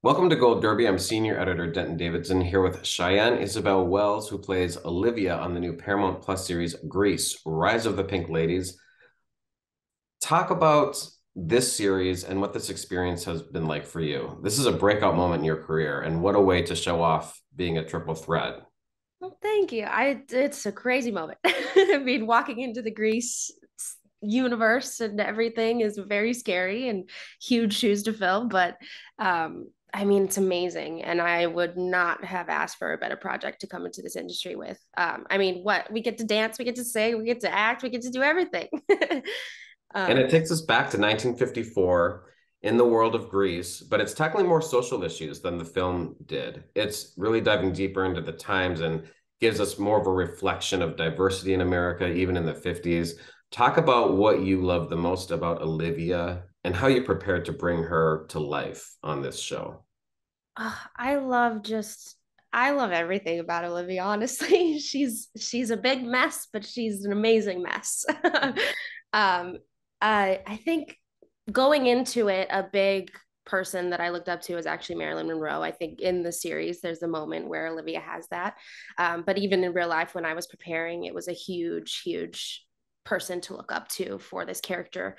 Welcome to Gold Derby. I'm senior editor Denton Davidson here with Cheyenne Isabel Wells, who plays Olivia on the new Paramount Plus series Grease, Rise of the Pink Ladies. Talk about this series and what this experience has been like for you. This is a breakout moment in your career, and what a way to show off being a triple threat. Well, thank you. It's a crazy moment. I mean, walking into the Greece universe and everything is very scary and huge shoes to fill, but I mean, it's amazing. And I would not have asked for a better project to come into this industry with. I mean, what we get to dance, we get to sing, we get to act, we get to do everything. And um, it takes us back to 1954 in the world of Greece, but it's tackling more social issues than the film did. It's really diving deeper into the times and gives us more of a reflection of diversity in America, even in the 50s. Talk about what you love the most about Olivia and how you prepared to bring her to life on this show. I love I love everything about Olivia, honestly. She's a big mess, but she's an amazing mess. um I think going into it, a big person that I looked up to was actually Marilyn Monroe. I think in the series, there's a moment where Olivia has that. But even in real life, when I was preparing, it was a huge person to look up to for this character,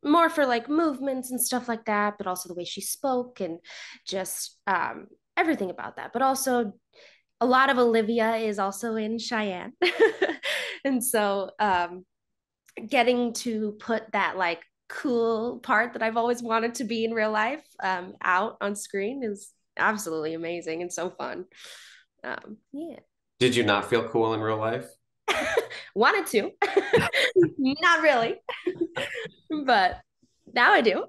more for like movements and stuff like that, but also the way she spoke and just everything about that. But also, a lot of Olivia is also in Cheyenne. And so getting to put that like cool part that I've always wanted to be in real life out on screen is absolutely amazing and so fun. Yeah. Did you not feel cool in real life? Wanted to, not really, but now I do.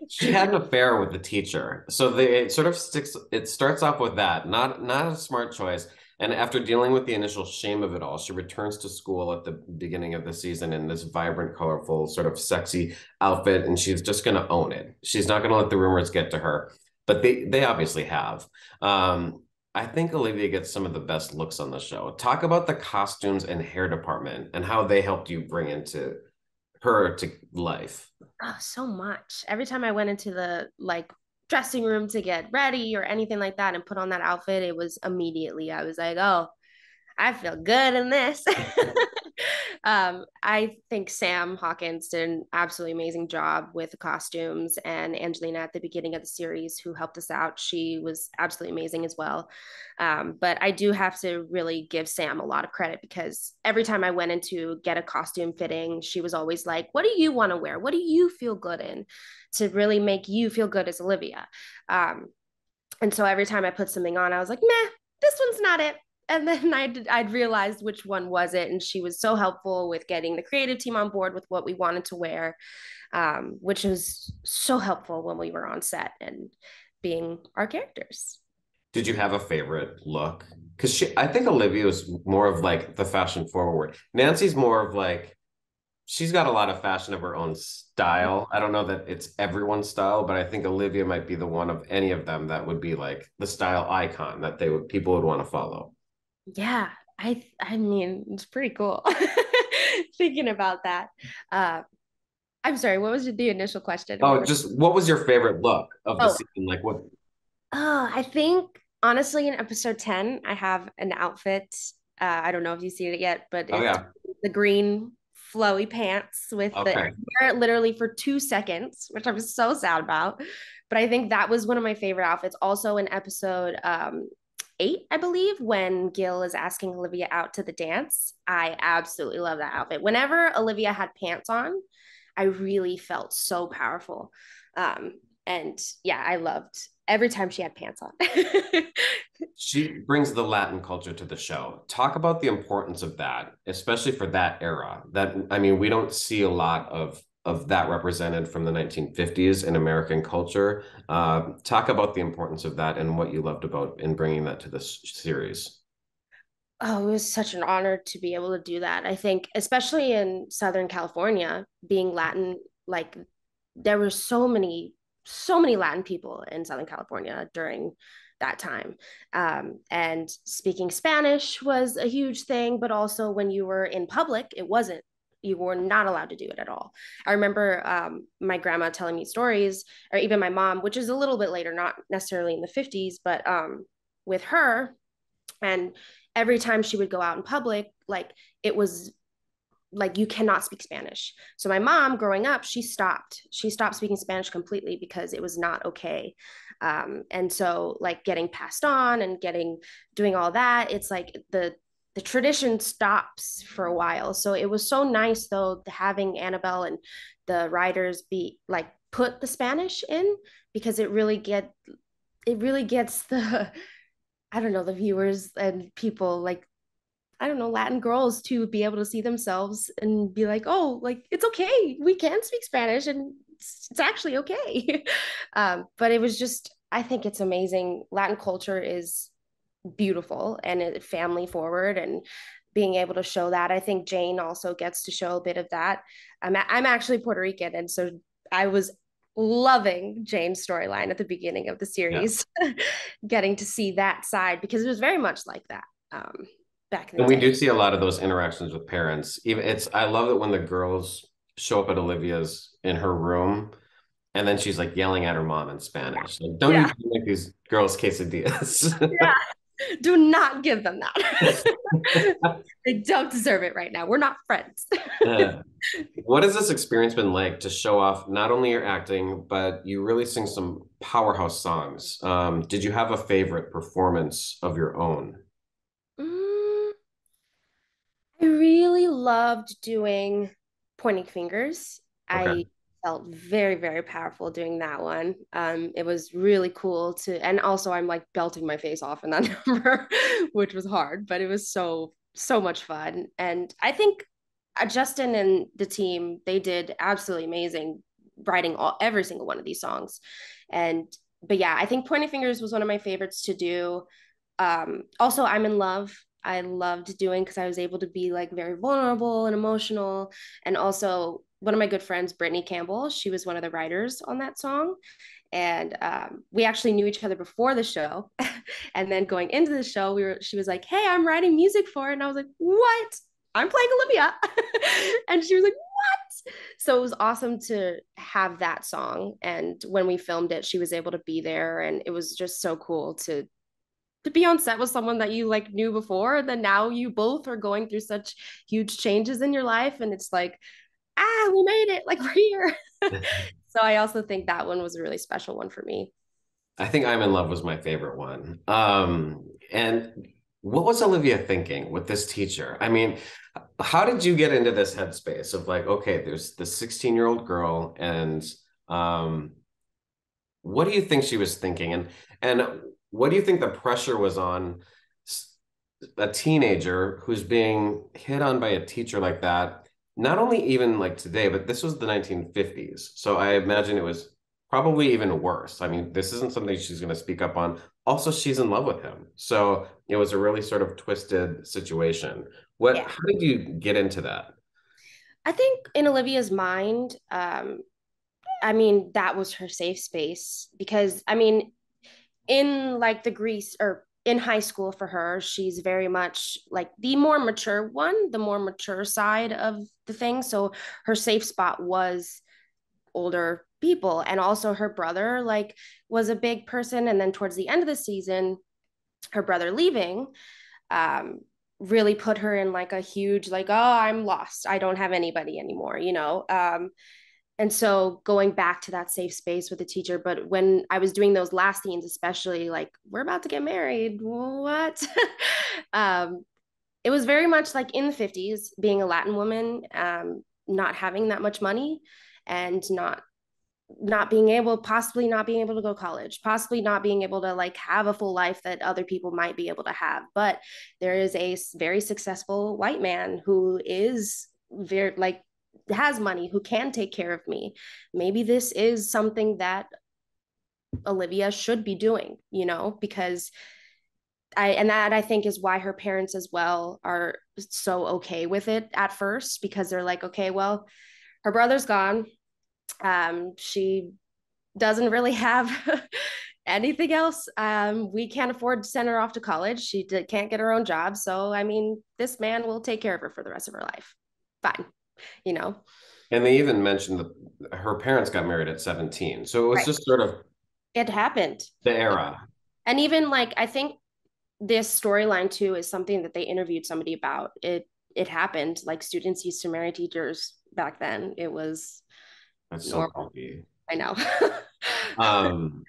She had an affair with the teacher. So it sort of sticks, it starts off with that, not a smart choice. And after dealing with the initial shame of it all, she returns to school at the beginning of the season in this vibrant, colorful, sort of sexy outfit, and she's just going to own it. She's not going to let the rumors get to her, but they obviously have. I think Olivia gets some of the best looks on the show. Talk about the costumes and hair department and how they helped you bring into her to life. Oh, so much. Every time I went into the like dressing room to get ready or anything like that and put on that outfit, it was immediately, I was like, oh, I feel good in this. I think Sam Hawkins did an absolutely amazing job with the costumes, and Angelina at the beginning of the series, who helped us out, she was absolutely amazing as well. But I do have to really give Sam a lot of credit because every time I went in to get a costume fitting, she was always like, "What do you want to wear? What do you feel good in?" To really make you feel good as Olivia. Um, and so every time I put something on, I was like, "Meh, this one's not it." And then I'd realized which one was it, and she was so helpful with getting the creative team on board with what we wanted to wear, which was so helpful when we were on set and being our characters. Did you have a favorite look? Because I think Olivia was more of like the fashion forward. Nancy's more of like, she's got a lot of fashion of her own style. I don't know that it's everyone's style, but I think Olivia might be the one of any of them that would be like the style icon that people would want to follow. Yeah, I mean, it's pretty cool thinking about that. Uh, I'm sorry, what was the initial question? Oh, just what was your favorite look of the Oh, season? Like what? I think honestly in episode 10, I have an outfit. I don't know if you've seen it yet, but Oh it's yeah. the green flowy pants with the I Okay. wear it literally for 2 seconds, which I'm so sad about. But I think that was one of my favorite outfits. Also in episode 8, I believe, when Gil is asking Olivia out to the dance. I absolutely love that outfit. Whenever Olivia had pants on, I really felt so powerful. And yeah, I loved every time she had pants on. She brings the Latin culture to the show. Talk about the importance of that, especially for that era. That I mean, we don't see a lot of that represented from the 1950s in American culture. Talk about the importance of that and what you loved about in bringing that to this series. Oh, it was such an honor to be able to do that. I think, especially in Southern California, being Latin, like there were so many Latin people in Southern California during that time. And speaking Spanish was a huge thing, but also when you were in public, it wasn't. You were not allowed to do it at all. I remember my grandma telling me stories, or even my mom, which is a little bit later, not necessarily in the 50s, but with her, and every time she would go out in public, like it was like you cannot speak Spanish. So my mom growing up, she stopped speaking Spanish completely because it was not okay. And so like getting passed on and doing all that, it's like the tradition stops for a while. So it was so nice though having Annabelle and the writers be like put the Spanish in, because it really gets the I don't know, the viewers and people like, I don't know, Latin girls to be able to see themselves and be like, oh, like it's okay. We can speak Spanish and it's actually okay. But it was just, I think it's amazing. Latin culture is beautiful and family forward, and being able to show that. I think Jane also gets to show a bit of that. I'm actually Puerto Rican. And so I was loving Jane's storyline at the beginning of the Yeah. series, getting to see that side because it was very much like that back in the And we do day. see a lot of those interactions with parents. Even I love it when the girls show up at Olivia's in her room and then she's like yelling at her mom in Spanish. Like, don't you Yeah. make these girls quesadillas? Yeah. Do not give them that. They don't deserve it right now. We're not friends. Uh, what has this experience been like to show off not only your acting, but you really sing some powerhouse songs? Did you have a favorite performance of your own? Mm, I really loved doing Pointing Fingers. Okay. I felt very, very powerful doing that one. It was really cool to, and also I'm like belting my face off in that number, which was hard, but it was so much fun. And I think Justin and the team, they did absolutely amazing writing every single one of these songs. And but yeah, I think Pointing Fingers was one of my favorites to do. Also, I'm in love. I loved doing because I was able to be like very vulnerable and emotional. And also, one of my good friends, Brittany Campbell, she was one of the writers on that song. And we actually knew each other before the show. And then going into the show, she was like, "Hey, I'm writing music for it." And I was like, "What? I'm playing Olivia." And she was like, "What?" So it was awesome to have that song. And when we filmed it, she was able to be there. And it was just so cool to be on set with someone that you like knew before, and then now you both are going through such huge changes in your life, and it's like, we made it, like we're here. So I also think that one was a really special one for me. I think I'm in Love was my favorite one. And what was Olivia thinking with this teacher? I mean, how did you get into this headspace of like, okay, there's this 16-year-old girl, and um, what do you think she was thinking? And what do you think the pressure was on a teenager who's being hit on by a teacher like that? Not only even like today, but this was the 1950s. So I imagine it was probably even worse. I mean, this isn't something she's going to speak up on. Also, she's in love with him. So it was a really sort of twisted situation. Yeah. How did you get into that? I think in Olivia's mind, I mean, that was her safe space because I mean, in like the Greece or in high school for her, she's very much like the more mature one, the more mature side of the thing. So her safe spot was older people. And also her brother like was a big person. And then towards the end of the season, her brother leaving um really put her in like a huge like, oh, I'm lost, I don't have anybody anymore, and so going back to that safe space with the teacher. But when I was doing those last scenes, especially like, we're about to get married, what? um, it was very much like in the 50s, being a Latin woman, not having that much money, and possibly not being able to go to college, possibly not being able to like have a full life that other people might be able to have. But there is a very successful white man who is very like has money, who can take care of me. Maybe this is something that Olivia should be doing, because I think is why her parents as well are so okay with it at first, because they're like, okay, well, her brother's gone. She doesn't really have anything else. We can't afford to send her off to college. Can't get her own job. So, I mean, this man will take care of her for the rest of her life. Fine. you know. And they even mentioned that her parents got married at 17. So it was Right. just sort of It happened. the era. And even like I think this storyline too is something that they interviewed somebody about. It happened. Like students used to marry teachers back then. It was That's so normal. creepy. I know. Um,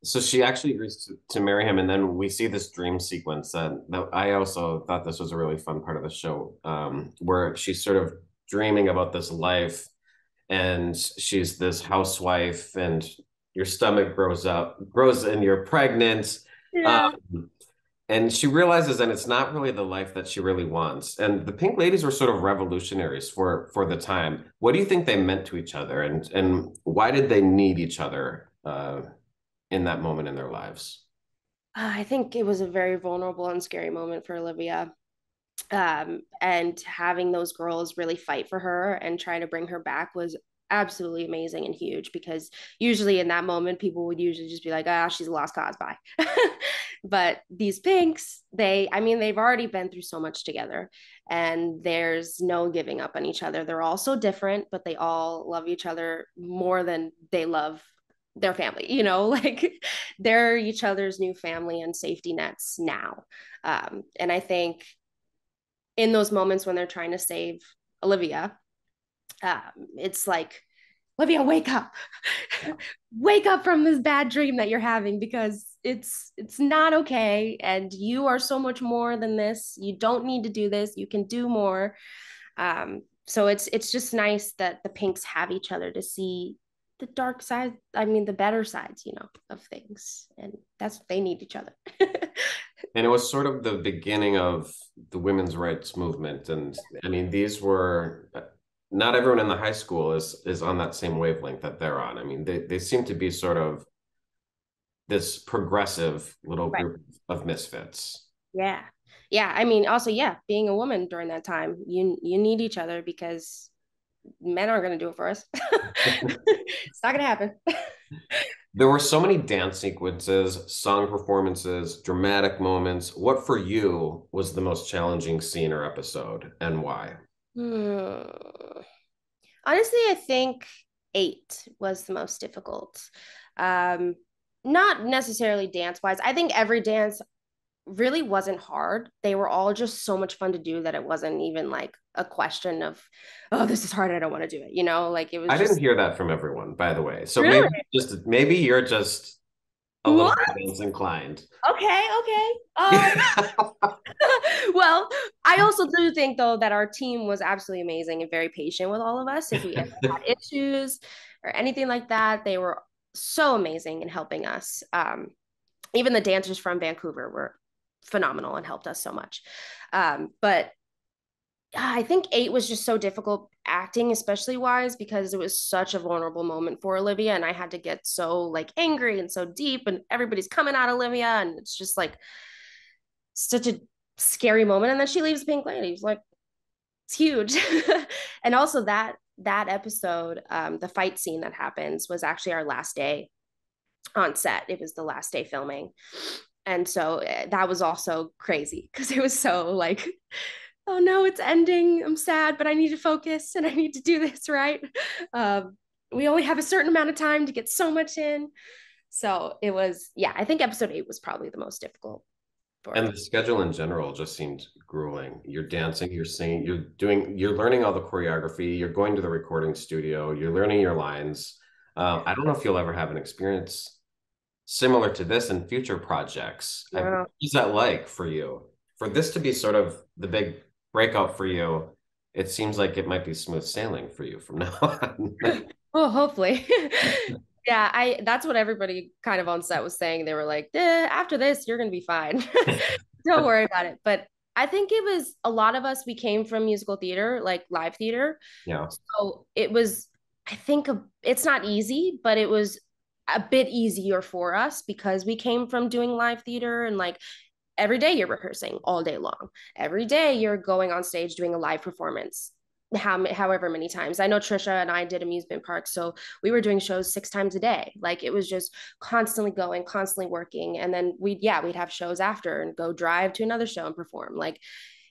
so she actually agrees to marry him, and then we see this dream sequence that I also thought this was a really fun part of the show, where she's sort of dreaming about this life, and she's this housewife, and your stomach grows, and you're pregnant. Yeah. Um, and she realizes that it's not really the life that she really wants. And the Pink Ladies were sort of revolutionaries for the time. What do you think they meant to each other, and why did they need each other in that moment in their lives? I think it was a very vulnerable and scary moment for Olivia. And having those girls really fight for her and try to bring her back was absolutely amazing and huge, because usually in that moment people would usually just be like, ah, she's a lost cause, bye. But these pinks, they've already been through so much together, and there's no giving up on each other. They're all so different, but they all love each other more than they love their family, like they're each other's new family and safety nets now. And I think in those moments when they're trying to save Olivia, um, it's like, Olivia, wake up, wake up from this bad dream that you're having, because it's not okay, and you are so much more than this. You don't need to do this. You can do more. So it's just nice that the pinks have each other to see the dark side. I mean, the better sides, of things, and that's what they need each other. And it was sort of the beginning of the women's rights movement. And I mean, these were not everyone in the high school is on that same wavelength that they're on. I mean, they seem to be sort of this progressive little Right. group of misfits. Yeah. Yeah. I mean, also, yeah, being a woman during that time, you need each other, because men aren't going to do it for us. It's not going to happen. There were so many dance sequences, song performances, dramatic moments. What for you was the most challenging scene or episode, and why? Hmm. Honestly, I think 8 was the most difficult. Um, Not necessarily dance wise. I think every dance really wasn't hard. They were all just so much fun to do that it wasn't even like a question of, oh, this is hard, I don't want to do it. Like it was I didn't just hear that from everyone, by the way. So really maybe you're just a little what? bit dance inclined. Okay, okay. Yeah. Well, I also do think though that our team was absolutely amazing and very patient with all of us. If we ever had issues or anything like that, they were so amazing in helping us. Even the dancers from Vancouver were phenomenal and helped us so much. But I think 8 was just so difficult acting, especially wise, because it was such a vulnerable moment for Olivia, and I had to get so like angry and so deep, and everybody's coming at Olivia, and it's just like such a scary moment. And then she leaves Pink Ladies, like it's huge. And also that episode, the fight scene that happens was actually our last day on set. It was the last day filming, and so that was also crazy, because it was so like, oh no, it's ending, I'm sad, but I need to focus and I need to do this right. We only have a certain amount of time to get so much in. So it was, yeah, I think episode 8 was probably the most difficult for And us. the schedule in general just seemed grueling. You're dancing, you're singing, you're learning all the choreography, you're going to the recording studio, you're learning your lines. I don't know if you'll ever have an experience similar to this in future projects. What No. is that like for you? For this to be sort of the big breakout for you, it seems like it might be smooth sailing for you from now on. Oh, hopefully. Yeah, I that's what everybody kind of on set was saying. They were like, after this, you're gonna be fine. Don't worry about it. But I think it was a lot of us, we came from musical theater, like live theater. Yeah. So it was, I think it's not easy, but it was a bit easier for us because we came from doing live theater, and like every day you're rehearsing all day long. Every day you're going on stage doing a live performance. However many times. I know Trisha and I did amusement parks, so we were doing shows 6 times a day. Like it was just constantly going, constantly working, and then we'd have shows after and go drive to another show and perform. Like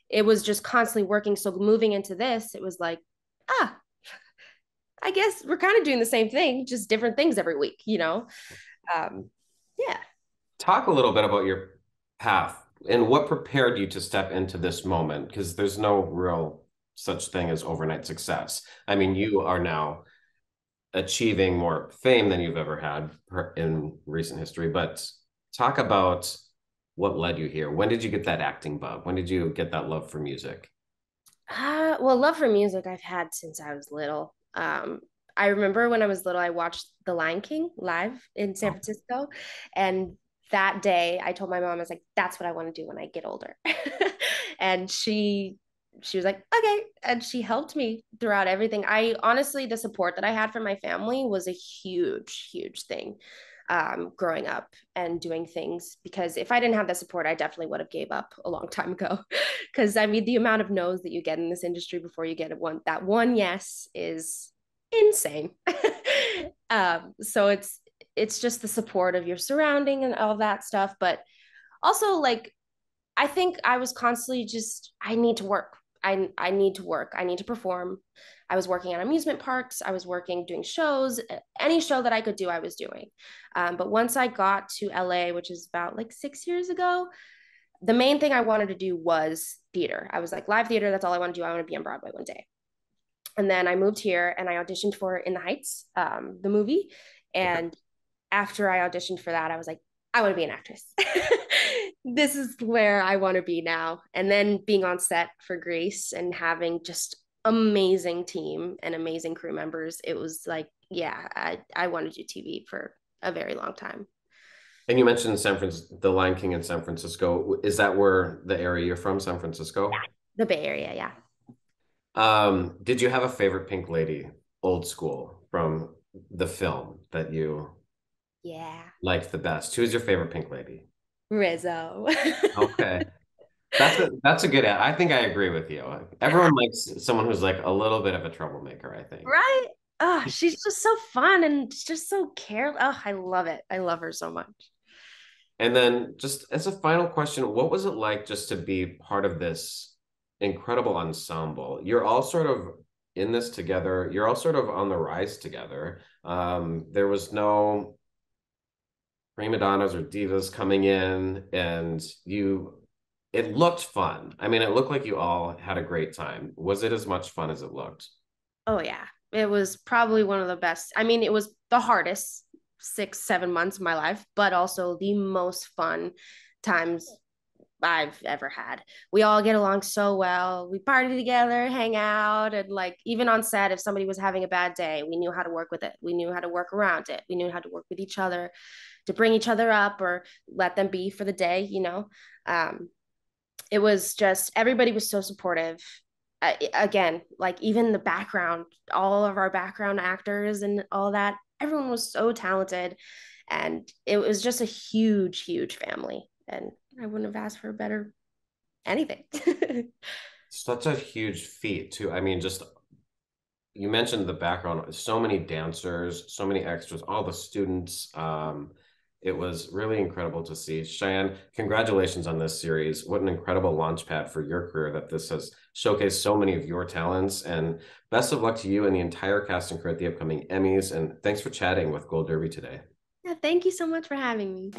it was just constantly working. So moving into this, it was like ah, I guess we're kind of doing the same thing, just different things every week, you know? Yeah. Talk a little bit about your path and what prepared you to step into this moment, because there's no real such thing as overnight success. I mean, you are now achieving more fame than you've ever had in recent history, but talk about what led you here. When did you get that acting bug? When did you get that love for music? Well, love for music I've had since I was little. I remember when I was little, I watched The Lion King live in San Oh. Francisco. And that day I told my mom, I was like, that's what I want to do when I get older. And she was like, okay. And she helped me throughout everything. I honestly, the support that I had from my family was a huge, huge thing, growing up and doing things, because if I didn't have that support, I definitely would have gave up a long time ago. Because I mean, the amount of no's that you get in this industry before you get that one yes is insane. So it's just the support of your surrounding and all that stuff, but also like I think I was constantly just, I need to work. I need to work. I need to perform. I was working at amusement parks. I was working doing shows. Any show that I could do, I was doing. But once I got to LA, which is about like 6 years ago, the main thing I wanted to do was theater. I was like, live theater, that's all I want to do. I want to be on Broadway one day. And then I moved here and I auditioned for In the Heights, the movie. Okay. And after I auditioned for that, I was like, I want to be an actress. This is where I want to be now. And then being on set for Grace and having just amazing team and amazing crew members, it was like, yeah, I want to do TV for a very long time. And you mentioned San Francisco, the Lion King in San Francisco. Is that where the area you're from, San Francisco? The Bay Area, yeah. Did you have a favorite Pink Lady, old school, from the film that you Yeah. liked the best? Who is your favorite Pink Lady? Rizzo. Okay. That's a good ad. I think I agree with you. Everyone likes someone who's like a little bit of a troublemaker, I think. Right? Oh, she's just so fun and just so care. Oh, I love it. I love her so much. And then just as a final question, what was it like just to be part of this incredible ensemble? You're all sort of in this together. You're all sort of on the rise together. There was no prima donnas or divas coming in, and it looked fun. I mean, it looked like you all had a great time. Was it as much fun as it looked? Oh yeah. It was probably one of the best. I mean, it was the hardest 6, 7 months of my life, but also the most fun times I've ever had. We all get along so well. We party together, hang out, and like even on set, if somebody was having a bad day, we knew how to work with it. We knew how to work around it. We knew how to work with each other to bring each other up or let them be for the day, you know. It was just everybody was so supportive. Again, like even the background, all of our background actors and all that, everyone was so talented, and it was just a huge, huge family. And I wouldn't have asked for a better anything. Such a huge feat, too. I mean, just you mentioned the background, so many dancers, so many extras, all the students. It was really incredible to see. Cheyenne, congratulations on this series. What an incredible launch pad for your career that this has showcased so many of your talents. And best of luck to you and the entire cast and crew at the upcoming Emmys. And thanks for chatting with Gold Derby today. Yeah, thank you so much for having me.